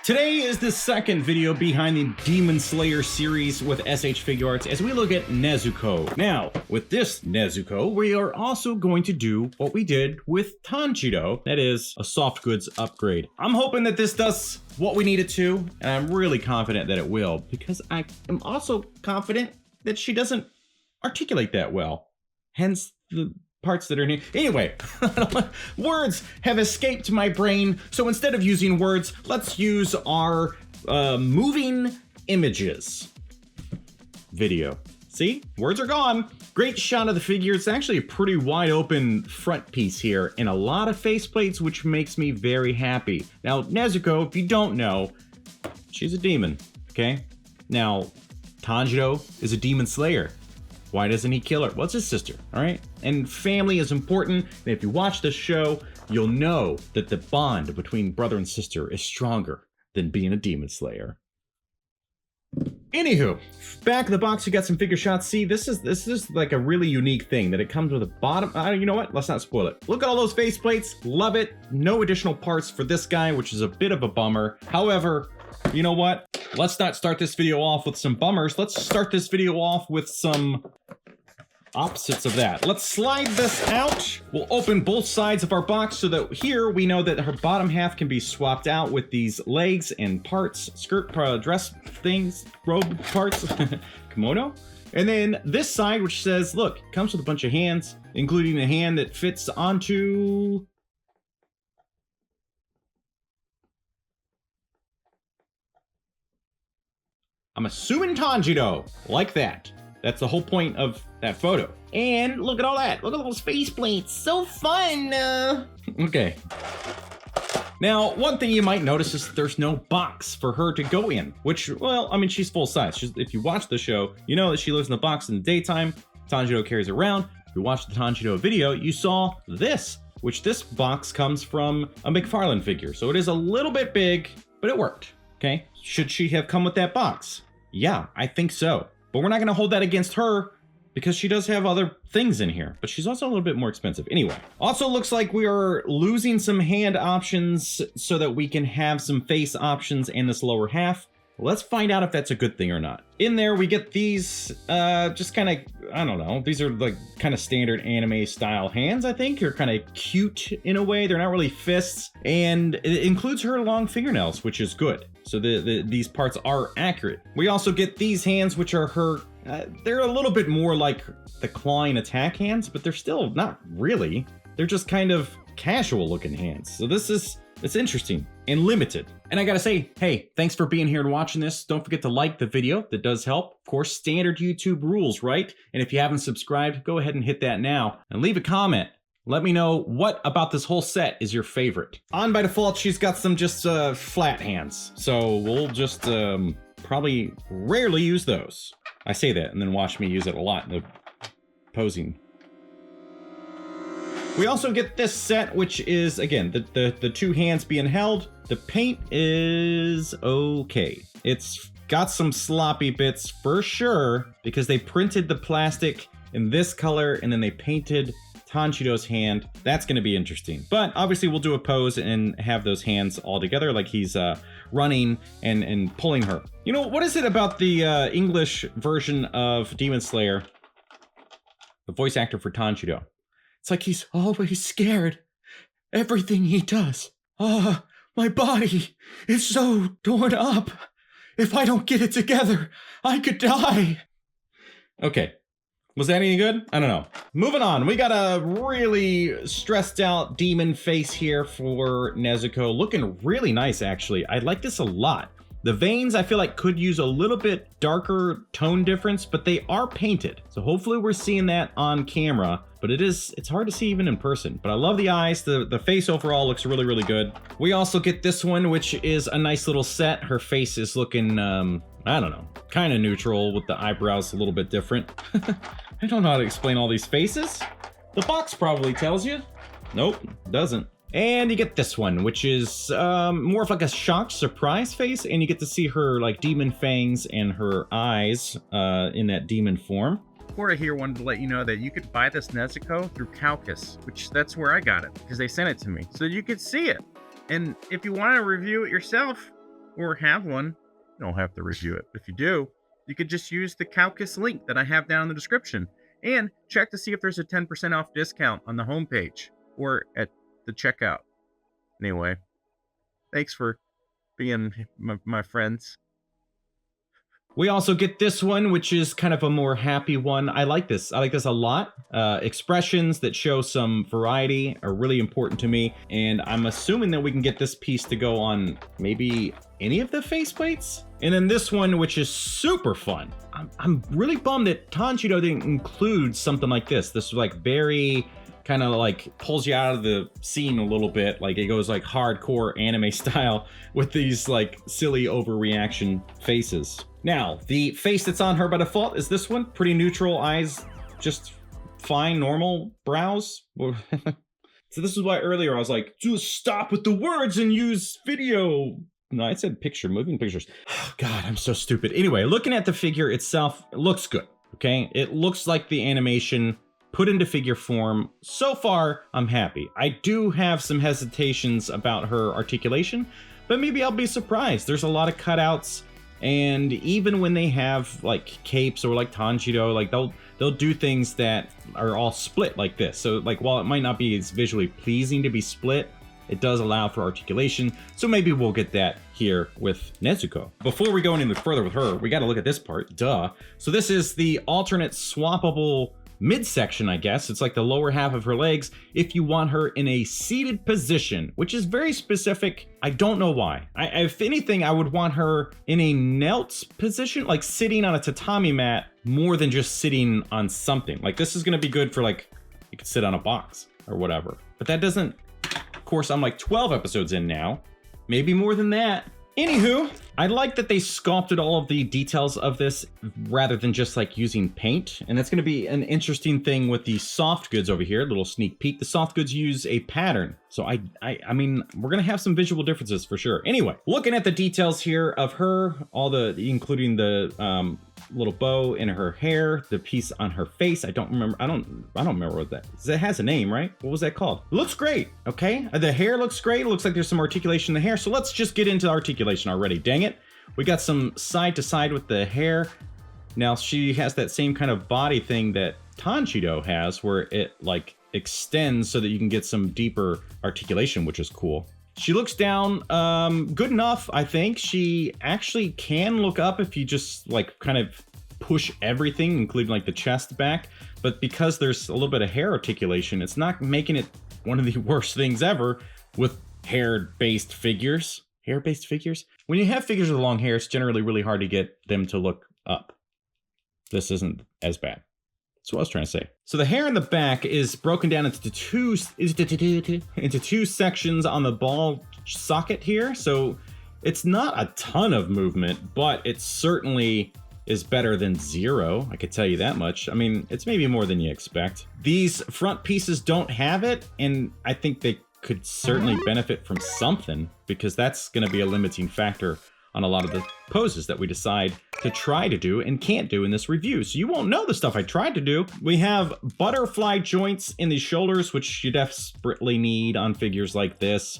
Today is the second video behind the Demon Slayer series with SHFiguarts as we look at Nezuko. Now, with this Nezuko, we are also going to do what we did with Tanjiro, that is, a soft goods upgrade. I'm hoping that this does what we need it to, and I'm really confident that it will, because I am also confident that she doesn't articulate that well. Hence the parts that are new. Anyway, words have escaped my brain, so instead of using words, let's use our moving images video. See? Words are gone. Great shot of the figure. It's actually a pretty wide open front piece here and a lot of faceplates, which makes me very happy. Now, Nezuko, if you don't know, she's a demon, okay? Now, Tanjiro is a demon slayer. Why doesn't he kill her? Well, it's his sister, all right? And family is important. And if you watch this show, you'll know that the bond between brother and sister is stronger than being a demon slayer. Anywho, back in the box, we got some figure shots. See, this is like a really unique thing that it comes with a bottom. You know what? Let's not spoil it. Look at all those faceplates. Love it. No additional parts for this guy, which is a bit of a bummer. However, you know what? Let's not start this video off with some bummers. Let's start this video off with some opposites of that. Let's slide this out. We'll open both sides of our box so that here we know that her bottom half can be swapped out with these legs and parts, skirt, dress things, robe parts, kimono. And then this side, which says, look, comes with a bunch of hands, including a hand that fits onto... I'm assuming Tanjiro, like that. That's the whole point of that photo. And look at all that. Look at those faceplates. So fun. Okay. Now, one thing you might notice is there's no box for her to go in, which, well, I mean, she's full size. If you watch the show, you know that she lives in the box in the daytime. Tanjiro carries it around. If you watched the Tanjiro video, you saw this, which this box comes from a McFarlane figure. So it is a little bit big, but it worked. Okay. Should she have come with that box? Yeah, I think so. But we're not going to hold that against her because she does have other things in here. But she's also a little bit more expensive. Anyway, also looks like we are losing some hand options so that we can have some face options in this lower half. Let's find out if that's a good thing or not. In there, we get these just kind of, I don't know. These are like kind of standard anime style hands, I think. They're kind of cute in a way. They're not really fists. And it includes her long fingernails, which is good. So these parts are accurate. We also get these hands, which are her, they're a little bit more like the clawing attack hands, but they're still not really. They're just kind of casual looking hands. So it's interesting and limited. And I gotta say, hey, thanks for being here and watching this. Don't forget to like the video. That does help. Of course, standard YouTube rules, right? And if you haven't subscribed, go ahead and hit that now and leave a comment. Let me know what about this whole set is your favorite. On by default, she's got some just flat hands. So we'll just probably rarely use those. I say that and then watch me use it a lot in the posing. We also get this set, which is, again, the two hands being held. The paint is okay. It's got some sloppy bits for sure, because they printed the plastic in this color and then they painted Tanjiro's hand. That's going to be interesting. But obviously we'll do a pose and have those hands all together like he's running and pulling her. You know, what is it about the English version of Demon Slayer, the voice actor for Tanjiro? It's like he's always scared. Everything he does. My body is so torn up. If I don't get it together, I could die. Okay. Was that any good? I don't know. Moving on. We got a really stressed out demon face here for Nezuko. Looking really nice, actually. I like this a lot. The veins, I feel like, could use a little bit darker tone difference, but they are painted. So hopefully we're seeing that on camera, but it's hard to see even in person. But I love the eyes. The face overall looks really, really good. We also get this one, which is a nice little set. Her face is looking, I don't know, kind of neutral with the eyebrows a little bit different. I don't know how to explain all these faces. The box probably tells you. Nope, doesn't. And you get this one, which is more of like a shocked surprise face, and you get to see her like demon fangs and her eyes in that demon form. Cora here wanted to let you know that you could buy this Nezuko through Calcus, which that's where I got it, because they sent it to me, so you could see it. And if you want to review it yourself, or have one, you don't have to review it. But if you do, you could just use the Calcus link that I have down in the description and check to see if there's a 10% off discount on the homepage or at the checkout. Anyway, thanks for being my friends. We also get this one, which is kind of a more happy one. I like this. I like this a lot. Expressions that show some variety are really important to me. And I'm assuming that we can get this piece to go on maybe any of the faceplates. And then this one, which is super fun. I'm really bummed that Tanjiro didn't include something like this. This is like very kind of like pulls you out of the scene a little bit. Like it goes like hardcore anime style with these like silly overreaction faces. Now, the face that's on her by default is this one. Pretty neutral, eyes just fine, normal, brows. So this is why earlier I was like, just stop with the words and use video. No, I said picture, moving pictures. Oh, God, I'm so stupid. Anyway, looking at the figure itself, it looks good, okay? It looks like the animation put into figure form. So far, I'm happy. I do have some hesitations about her articulation, but maybe I'll be surprised. There's a lot of cutouts, and even when they have like capes or like Tanjiro, like they'll do things that are all split like this. So like while it might not be as visually pleasing to be split, it does allow for articulation. So maybe we'll get that here with Nezuko. Before we go any further with her, we got to look at this part, duh. So this is the alternate swappable midsection, I guess. It's like the lower half of her legs if you want her in a seated position, which is very specific. I don't know why. If anything, I would want her in a knelt position, like sitting on a tatami mat more than just sitting on something. Like this is going to be good for like, you could sit on a box or whatever. But that doesn't, of course, I'm like 12 episodes in now, maybe more than that. Anywho, I like that they sculpted all of the details of this rather than just like using paint. And that's going to be an interesting thing with the soft goods over here. A little sneak peek. The soft goods use a pattern. So I mean, we're going to have some visual differences for sure. Anyway, looking at the details here of her, including the little bow in her hair, the piece on her face. I don't remember what that is. It has a name, right? What was that called? It looks great. Okay. The hair looks great. It looks like there's some articulation in the hair. So let's just get into articulation already. Dang it. We got some side to side with the hair. Now she has that same kind of body thing that Tanjiro has where it like extends so that you can get some deeper articulation, which is cool. She looks down good enough, I think. She actually can look up if you just like kind of push everything, including like the chest back. But because there's a little bit of hair articulation, it's not making it one of the worst things ever with hair-based figures. Hair-based figures? When you have figures with long hair, it's generally really hard to get them to look up. This isn't as bad. That's what I was trying to say. So the hair in the back is broken down into two sections on the ball socket here. So it's not a ton of movement, but it certainly is better than zero. I could tell you that much. I mean, it's maybe more than you expect. These front pieces don't have it, and I think they could certainly benefit from something because that's going to be a limiting factor on a lot of the poses that we decide to try to do and can't do in this review. So you won't know the stuff I tried to do. We have butterfly joints in the shoulders, which you desperately need on figures like this.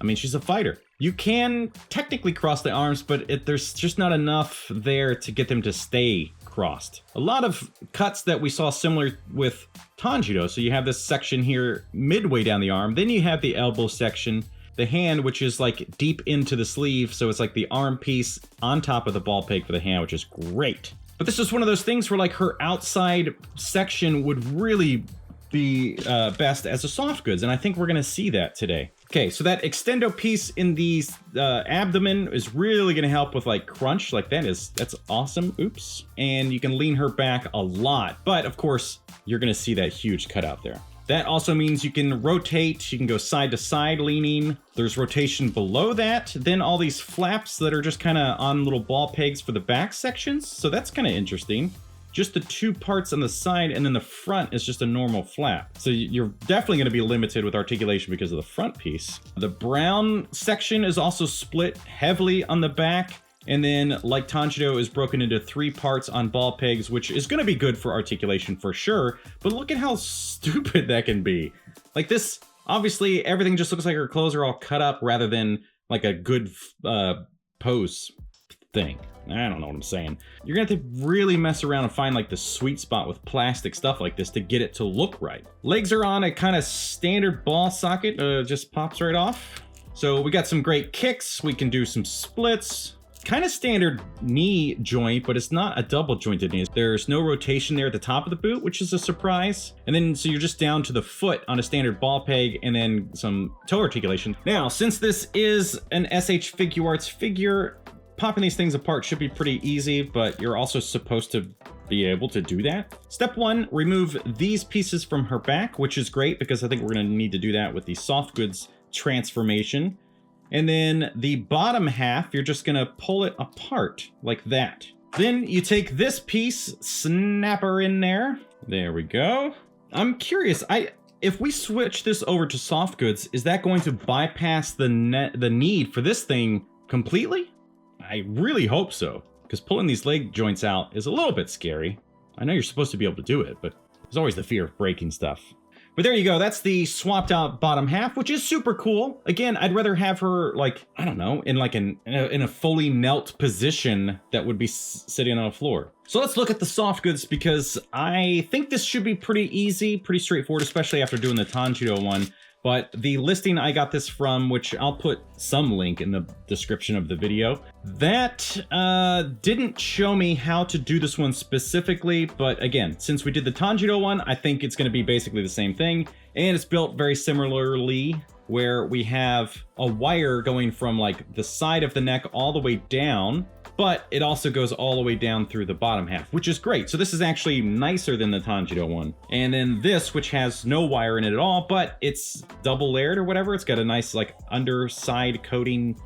I mean, she's a fighter. You can technically cross the arms, but there's just not enough there to get them to stay crossed. A lot of cuts that we saw similar with Tanjiro. So you have this section here midway down the arm. Then you have the elbow section. The hand, which is like deep into the sleeve, so it's like the arm piece on top of the ball peg for the hand, which is great. But this is one of those things where like her outside section would really be best as a soft goods, and I think we're gonna see that today. Okay, so that extendo piece in the abdomen is really gonna help with like crunch, like that's awesome. Oops. And you can lean her back a lot, but of course, you're gonna see that huge cutout there. That also means you can rotate, you can go side to side leaning. There's rotation below that. Then all these flaps that are just kind of on little ball pegs for the back sections. So that's kind of interesting. Just the two parts on the side and then the front is just a normal flap. So you're definitely going to be limited with articulation because of the front piece. The brown section is also split heavily on the back. And then, like Tanjiro, is broken into 3 parts on ball pegs, which is going to be good for articulation for sure. But look at how stupid that can be. Like this, obviously, everything just looks like her clothes are all cut up rather than like a good pose thing. I don't know what I'm saying. You're gonna have to really mess around and find like the sweet spot with plastic stuff like this to get it to look right. Legs are on a kind of standard ball socket, just pops right off. So we got some great kicks. We can do some splits. Kind of standard knee joint, but it's not a double jointed knee. There's no rotation there at the top of the boot, which is a surprise. And then, so you're just down to the foot on a standard ball peg and then some toe articulation. Now, since this is an SHFiguarts figure, popping these things apart should be pretty easy, but you're also supposed to be able to do that. Step one, remove these pieces from her back, which is great because I think we're gonna need to do that with the soft goods transformation. And then the bottom half, you're just gonna pull it apart like that. Then you take this piece, snap her in there. There we go. I'm curious, if we switch this over to soft goods, is that going to bypass the need for this thing completely? I really hope so, because pulling these leg joints out is a little bit scary. I know you're supposed to be able to do it, but there's always the fear of breaking stuff. But there you go, that's the swapped out bottom half, which is super cool. Again, I'd rather have her, like, I don't know, in like in a fully knelt position that would be sitting on a floor. So let's look at the soft goods, because I think this should be pretty easy, pretty straightforward, especially after doing the Tanjiro one. But the listing I got this from, which I'll put some link in the description of the video, that didn't show me how to do this one specifically. But again, since we did the Tanjiro one, I think it's going to be basically the same thing. And it's built very similarly, where we have a wire going from like the side of the neck all the way down, but it also goes all the way down through the bottom half, which is great. So this is actually nicer than the Tanjiro one. And then this, which has no wire in it at all, but it's double layered or whatever. It's got a nice like underside coating,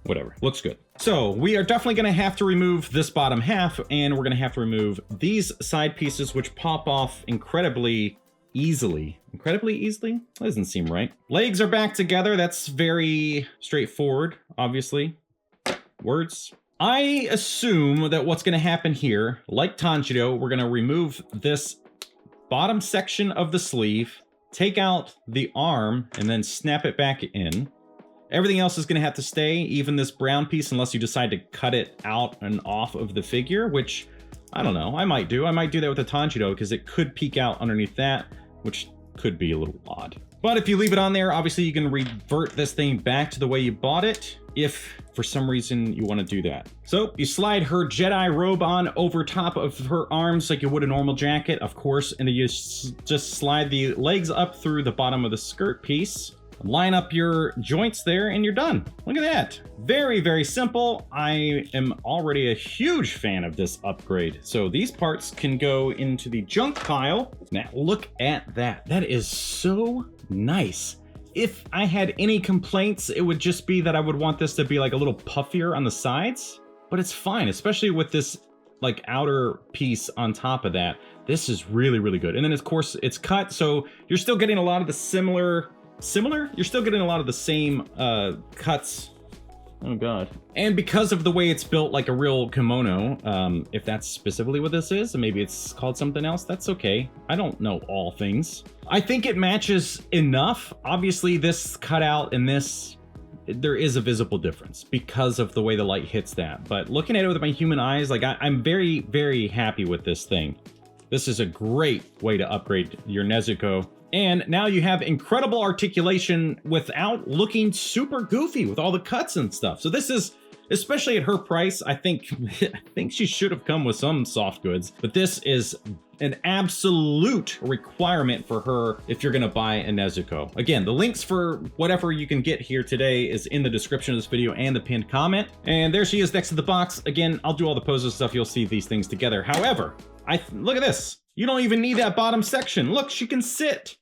whatever, looks good. So we are definitely gonna have to remove this bottom half, and we're gonna have to remove these side pieces, which pop off incredibly easily. Incredibly easily? That doesn't seem right. Legs are back together. That's very straightforward, obviously. Words. I assume that what's going to happen here, like Tanjiro, we're going to remove this bottom section of the sleeve, take out the arm, and then snap it back in. Everything else is going to have to stay, even this brown piece, unless you decide to cut it out and off of the figure, which, I don't know, I might do. I might do that with the Tanjiro, because it could peek out underneath that, which could be a little odd. But if you leave it on there, obviously you can revert this thing back to the way you bought it, if for some reason you want to do that. So you slide her Jedi robe on over top of her arms like you would a normal jacket, of course, and then you just slide the legs up through the bottom of the skirt piece, line up your joints there, and you're done. Look at that. Very, very simple. I am already a huge fan of this upgrade. So these parts can go into the junk pile. Now look at that. That is so nice. If I had any complaints, it would just be that I would want this to be like a little puffier on the sides, but it's fine, especially with this like outer piece on top of that. This is really, really good. And then of course it's cut, so you're still getting a lot of the similar? You're still getting a lot of the same cuts. Oh god. And because of the way it's built like a real kimono, if that's specifically what this is, and maybe it's called something else, that's okay. I don't know all things. I think it matches enough. Obviously this cutout and this, there is a visible difference because of the way the light hits that. But looking at it with my human eyes, like I'm very, very happy with this thing. This is a great way to upgrade your Nezuko. And now you have incredible articulation without looking super goofy with all the cuts and stuff. So this is, especially at her price, I think she should have come with some soft goods. But this is an absolute requirement for her if you're gonna buy a Nezuko. Again, the links for whatever you can get here today is in the description of this video and the pinned comment. And there she is next to the box. Again, I'll do all the poses stuff. You'll see these things together. However, look at this. You don't even need that bottom section. Look, she can sit.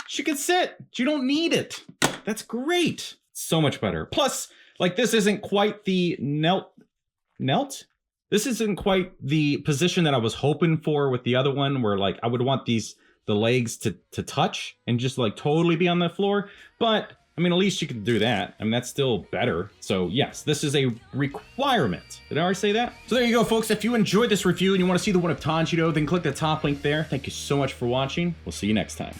She can sit. You don't need it. That's great. So much better. Plus, like, this isn't quite the knelt? This isn't quite the position that I was hoping for with the other one, where like I would want the legs to touch and just like totally be on the floor. But I mean, at least you can do that. I mean, that's still better. So yes, this is a requirement. Did I already say that? So there you go, folks. If you enjoyed this review and you want to see the one of Tanjiro, then click the top link there. Thank you so much for watching. We'll see you next time.